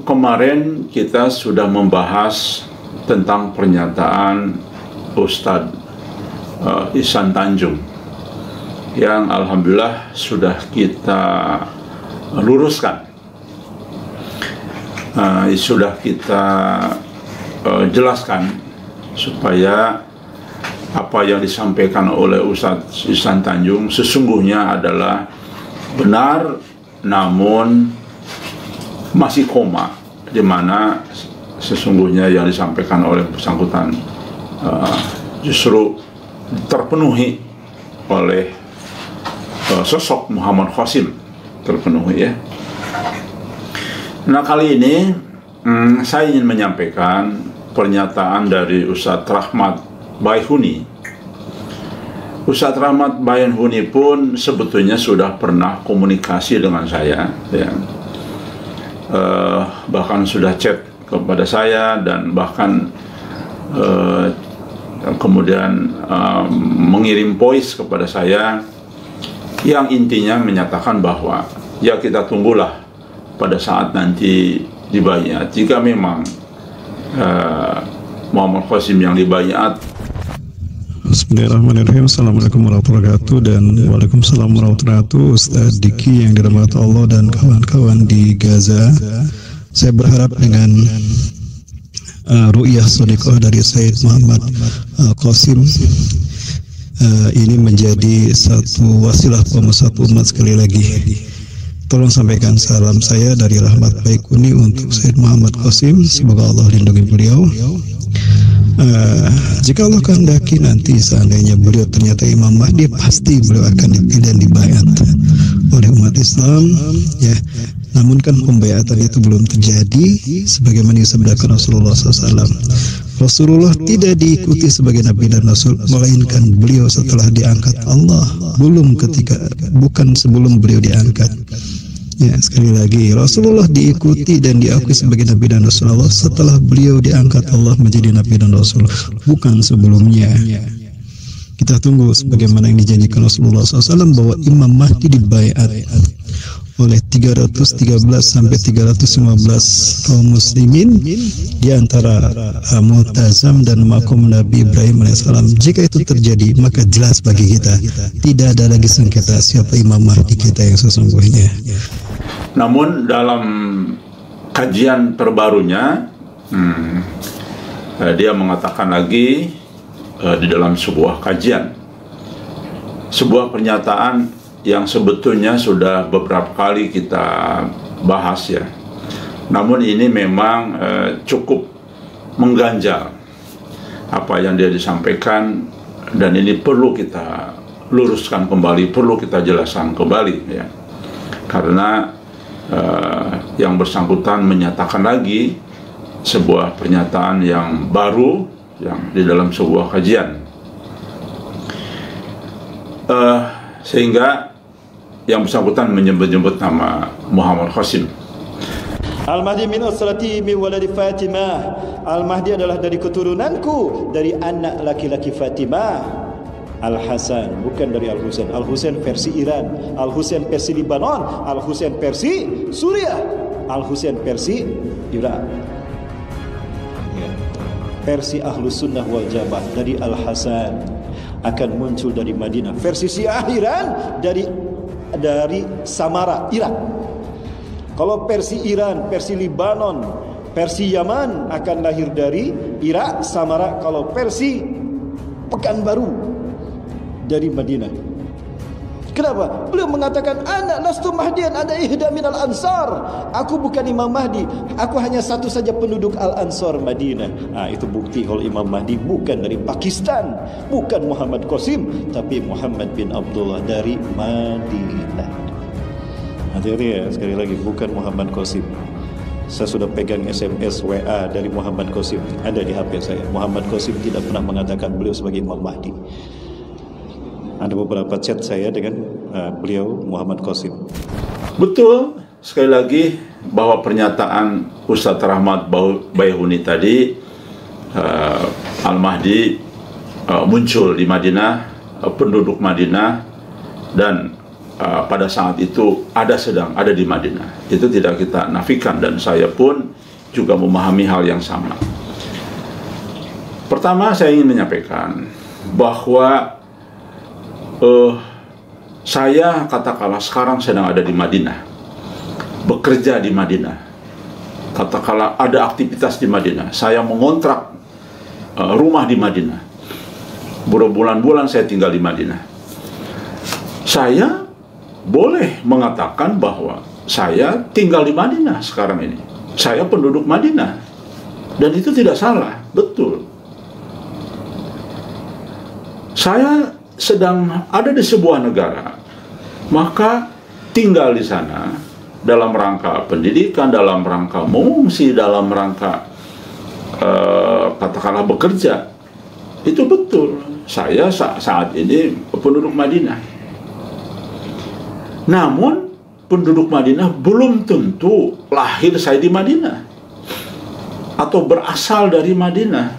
kemarin kita sudah membahas tentang pernyataan Ustadz Ihsan Tanjung yang alhamdulillah sudah kita luruskan, sudah kita jelaskan supaya apa yang disampaikan oleh Ustadz Ihsan Tanjung sesungguhnya adalah benar, namun masih koma, di mana sesungguhnya yang disampaikan oleh bersangkutan justru terpenuhi oleh sosok Muhammad Qasim, terpenuhi ya. Nah, kali ini saya ingin menyampaikan pernyataan dari Ustadz Rahmat Baihuni. Ustadz Rahmat Baihuni pun sebetulnya sudah pernah komunikasi dengan saya ya. Bahkan sudah chat kepada saya dan bahkan kemudian mengirim voice kepada saya yang intinya menyatakan bahwa ya kita tunggulah pada saat nanti dibayat, jika memang Muhammad Qasim yang dibayat. Bismillahirrahmanirrahim. Assalamualaikum warahmatullahi wabarakatuh. Dan waalaikumsalam warahmatullahi wabarakatuh. Ustaz Diki yang dirahmati Allah dan kawan-kawan di Gaza, saya berharap dengan ru'yah shadiqah dari Sayyid Muhammad Qasim ini menjadi satu wasilah pemersatu umat. Sekali lagi tolong sampaikan salam saya dari Rahmat Baihuni untuk Sayyid Muhammad Qasim, semoga Allah lindungi beliau. Jika Allah kehendaki nanti seandainya beliau ternyata Imam Mahdi, pasti beliau akan dipilih dan dibayat oleh umat Islam ya. Namun kan pembayatan itu belum terjadi sebagaimana disabdakan Rasulullah SAW. Rasulullah tidak diikuti sebagai Nabi dan Rasul, melainkan beliau setelah diangkat Allah, bukan sebelum beliau diangkat. Ya, sekali lagi, Rasulullah diikuti dan diakui sebagai Nabi dan Rasulullah setelah beliau diangkat Allah menjadi Nabi dan Rasul, bukan sebelumnya. Kita tunggu sebagaimana yang dijanjikan Rasulullah SAW bahwa Imam Mahdi dibayat oleh 313 sampai 315 kaum muslimin di antara Mu'tazam dan makom Nabi Ibrahim alaihissalam. Jika itu terjadi, maka jelas bagi kita tidak ada lagi sengketa siapa Imam Mahdi kita yang sesungguhnya. Namun dalam kajian terbarunya dia mengatakan lagi di dalam sebuah kajian, sebuah pernyataan yang sebetulnya sudah beberapa kali kita bahas ya. Namun ini memang cukup mengganjal apa yang dia disampaikan, dan ini perlu kita luruskan kembali, perlu kita jelaskan kembali ya. Karena yang bersangkutan menyatakan lagi sebuah pernyataan yang baru yang di dalam sebuah kajian, sehingga yang bersangkutan menyebut-nyebut nama Muhammad Qasim. Al-Mahdi min usrati min waladi Fatimah. Al-Mahdi adalah dari keturunanku, dari anak laki-laki Fatimah. Al-Hasan, bukan dari Al-Husain. Al-Husain versi Iran, Al-Husain versi Libanon, Al-Husain versi Suriah, Al-Husain versi Irak. Versi Ahlus Sunnah wal Jamaah dari Al-Hasan akan muncul dari Madinah. Versi Syiah Iran dari Samara, Irak. Kalau versi Iran, versi Libanon, versi Yaman akan lahir dari Irak, Samara. Kalau versi Pekanbaru dari Madinah. Kenapa? Beliau mengatakan, ana lastu mahdian, ana ihda minal ansar. Aku bukan Imam Mahdi, aku hanya satu saja penduduk Al-Ansar Madinah. Itu bukti kalau Imam Mahdi bukan dari Pakistan, bukan Muhammad Qasim, tapi Muhammad bin Abdullah dari Madinah. Hati-hati ya, sekali lagi, bukan Muhammad Qasim. Saya sudah pegang SMS WA dari Muhammad Qasim, ada di HP saya. Muhammad Qasim tidak pernah mengatakan beliau sebagai Imam Mahdi. Ada beberapa chat saya dengan beliau Muhammad Qasim. Betul sekali lagi bahwa pernyataan Ustadz Rahmat Baihuni tadi, Al-Mahdi muncul di Madinah, penduduk Madinah, dan pada saat itu sedang ada di Madinah. Itu tidak kita nafikan, dan saya pun juga memahami hal yang sama. Pertama, saya ingin menyampaikan bahwa saya katakanlah sekarang sedang ada di Madinah, bekerja di Madinah, katakanlah ada aktivitas di Madinah, saya mengontrak rumah di Madinah, berbulan-bulan saya tinggal di Madinah. Saya boleh mengatakan bahwa saya tinggal di Madinah sekarang ini, saya penduduk Madinah, dan itu tidak salah, betul. Saya sedang ada di sebuah negara, maka tinggal di sana dalam rangka pendidikan, dalam rangka mengungsi, dalam rangka katakanlah bekerja. Itu betul, saya saat ini penduduk Madinah. Namun penduduk Madinah belum tentu lahir saya di Madinah atau berasal dari Madinah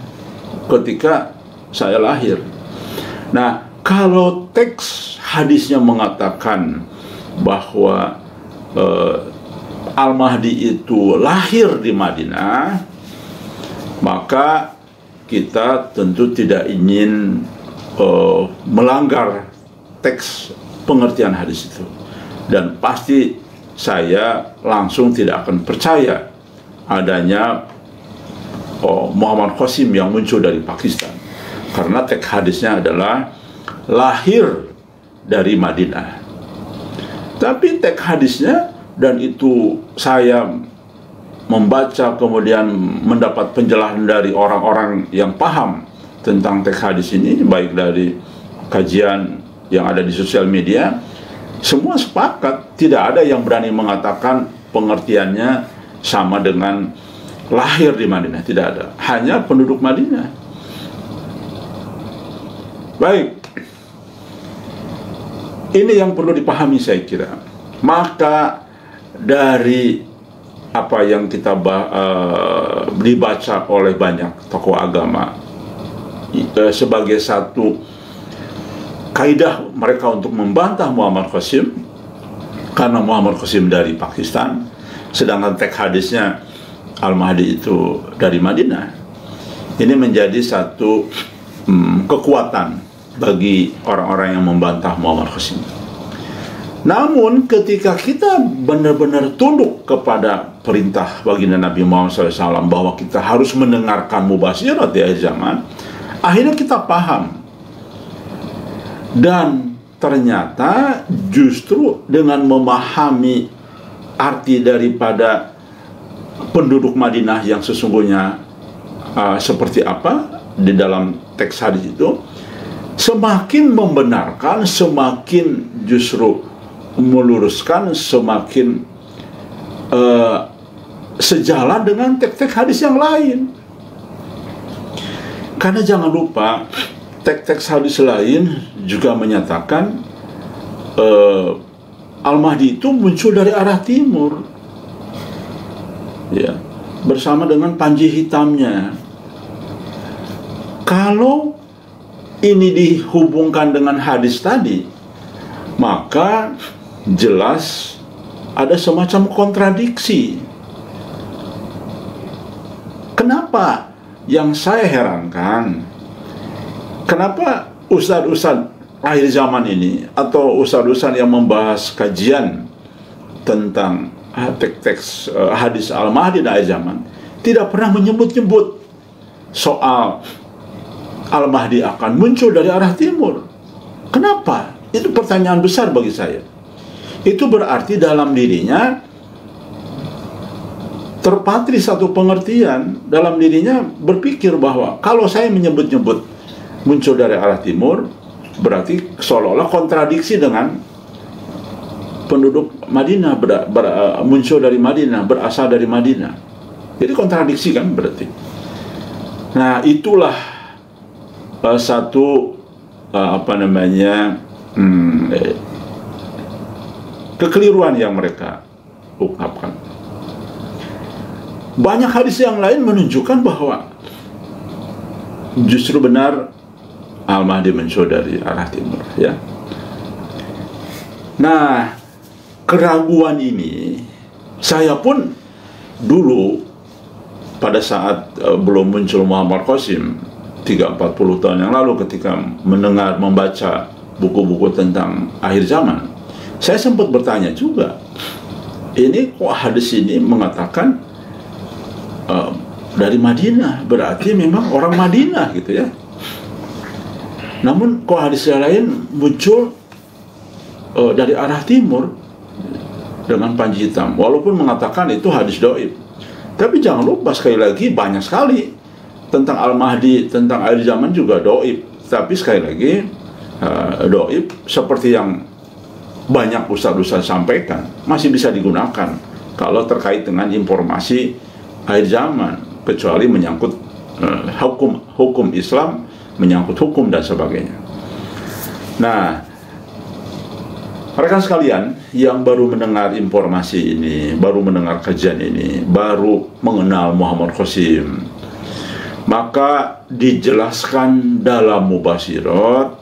ketika saya lahir. Nah, kalau teks hadisnya mengatakan bahwa Al-Mahdi itu lahir di Madinah, maka kita tentu tidak ingin melanggar teks pengertian hadis itu. Dan pasti saya langsung tidak akan percaya adanya Muhammad Qasim yang muncul dari Pakistan, karena teks hadisnya adalah lahir dari Madinah. Tapi teks hadisnya, dan itu saya membaca kemudian mendapat penjelasan dari orang-orang yang paham tentang teks hadis ini, baik dari kajian yang ada di sosial media, semua sepakat, tidak ada yang berani mengatakan pengertiannya sama dengan lahir di Madinah, tidak ada, hanya penduduk Madinah. Baik, ini yang perlu dipahami saya kira. Maka dari apa yang kita dibaca oleh banyak tokoh agama sebagai satu kaidah mereka untuk membantah Muhammad Qasim, karena Muhammad Qasim dari Pakistan, sedangkan teks hadisnya Al-Mahdi itu dari Madinah. Ini menjadi satu kekuatan bagi orang-orang yang membantah Muhammad Qasim. Namun ketika kita benar-benar tunduk kepada perintah baginda Nabi Muhammad SAW bahwa kita harus mendengarkan mubasyirat di akhir zaman, akhirnya kita paham. Dan ternyata justru dengan memahami arti daripada penduduk Madinah yang sesungguhnya seperti apa di dalam teks hadis itu, semakin membenarkan, semakin justru meluruskan, semakin sejalan dengan teks-teks hadis yang lain. Karena jangan lupa, teks-teks hadis lain juga menyatakan Al-Mahdi itu muncul dari arah timur, ya, bersama dengan panji hitamnya. Kalau ini dihubungkan dengan hadis tadi, maka jelas ada semacam kontradiksi. Kenapa? Yang saya herankan, kenapa ustadz-ustadz akhir zaman ini atau ustadz-ustadz yang membahas kajian tentang teks-teks hadis Al-Mahdi di akhir zaman tidak pernah menyebut-nyebut soal Al-Mahdi akan muncul dari arah timur? Kenapa? Itu pertanyaan besar bagi saya. Itu berarti dalam dirinya terpatri satu pengertian, dalam dirinya berpikir bahwa kalau saya menyebut-nyebut muncul dari arah timur, berarti seolah-olah kontradiksi dengan penduduk Madinah, muncul dari Madinah, berasal dari Madinah. Jadi kontradiksi kan berarti. Nah, itulah satu kekeliruan yang mereka ungkapkan. Banyak hadis yang lain menunjukkan bahwa justru benar Al-Mahdi muncul dari arah timur, ya. Nah, keraguan ini saya pun dulu pada saat belum muncul Muhammad Qasim 30-40 tahun yang lalu, ketika mendengar, membaca buku-buku tentang akhir zaman, saya sempat bertanya juga, ini kok hadis ini mengatakan dari Madinah, berarti memang orang Madinah gitu ya. Namun kok hadis yang lain muncul dari arah timur dengan panji hitam, walaupun mengatakan itu hadis dhaif. Tapi jangan lupa, sekali lagi, banyak sekali tentang Al-Mahdi, tentang akhir zaman juga dhaif. Tapi sekali lagi, dhaif seperti yang banyak ustaz-ustaz sampaikan masih bisa digunakan kalau terkait dengan informasi akhir zaman, kecuali menyangkut hukum Islam, menyangkut hukum dan sebagainya. Nah, rekan sekalian yang baru mendengar informasi ini, baru mendengar kajian ini, baru mengenal Muhammad Qasim, maka dijelaskan dalam Mubasyirat,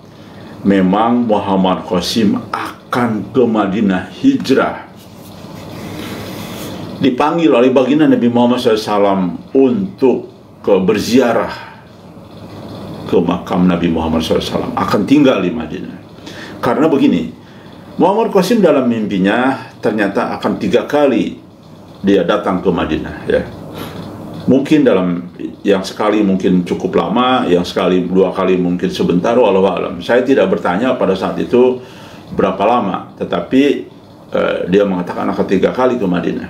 memang Muhammad Qasim akan ke Madinah hijrah. Dipanggil oleh baginda Nabi Muhammad SAW untuk berziarah ke makam Nabi Muhammad SAW, akan tinggal di Madinah. Karena begini, Muhammad Qasim dalam mimpinya ternyata akan 3 kali dia datang ke Madinah ya. Mungkin dalam yang sekali mungkin cukup lama, yang sekali 2 kali mungkin sebentar, wallahu alam. Saya tidak bertanya pada saat itu berapa lama, tetapi dia mengatakan akan 3 kali ke Madinah.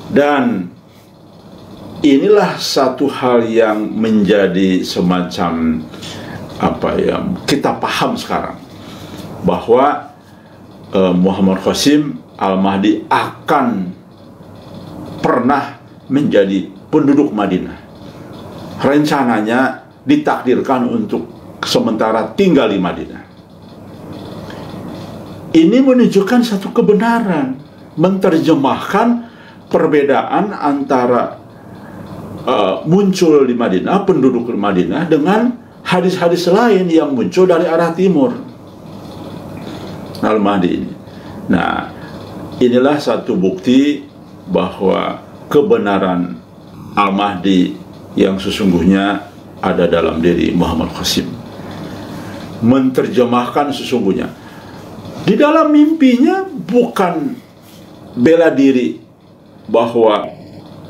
Dan inilah satu hal yang menjadi semacam apa ya, kita paham sekarang, bahwa Muhammad Qasim Al-Mahdi akan pernah menjadi penduduk Madinah. Rencananya ditakdirkan untuk sementara tinggal di Madinah. Ini menunjukkan satu kebenaran, menerjemahkan perbedaan antara muncul di Madinah, penduduk di Madinah, dengan hadis-hadis lain yang muncul dari arah timur, Al-Mahdi ini. Nah, inilah satu bukti bahwa kebenaran Al-Mahdi yang sesungguhnya ada dalam diri Muhammad Qasim. Menerjemahkan sesungguhnya. Di dalam mimpinya bukan bela diri bahwa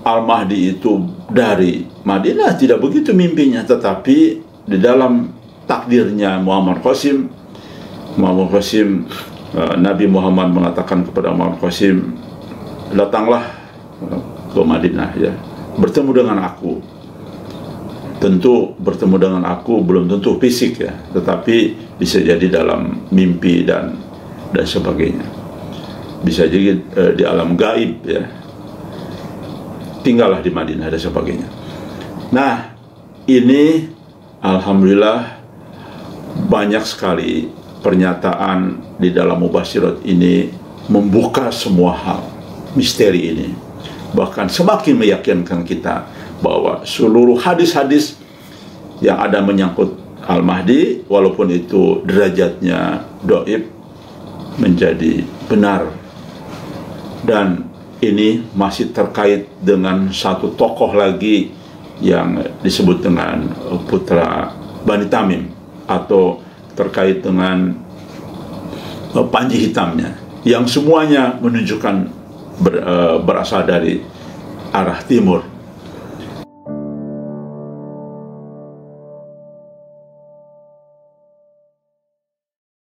Al-Mahdi itu dari Madinah, tidak begitu mimpinya, tetapi di dalam takdirnya Muhammad Qasim, Nabi Muhammad mengatakan kepada Muhammad Qasim, datanglah ke Madinah ya, bertemu dengan aku. Tentu bertemu dengan aku belum tentu fisik ya, tetapi bisa jadi dalam mimpi dan sebagainya, bisa jadi di alam gaib ya, tinggallah di Madinah dan sebagainya. Nah, ini alhamdulillah banyak sekali pernyataan di dalam Mubasyirat ini membuka semua hal misteri ini, bahkan semakin meyakinkan kita bahwa seluruh hadis-hadis yang ada menyangkut Al-Mahdi, walaupun itu derajatnya dhaif, menjadi benar. Dan ini masih terkait dengan satu tokoh lagi yang disebut dengan putra Bani Tamim, atau terkait dengan panji hitamnya, yang semuanya menunjukkan berasal dari arah timur.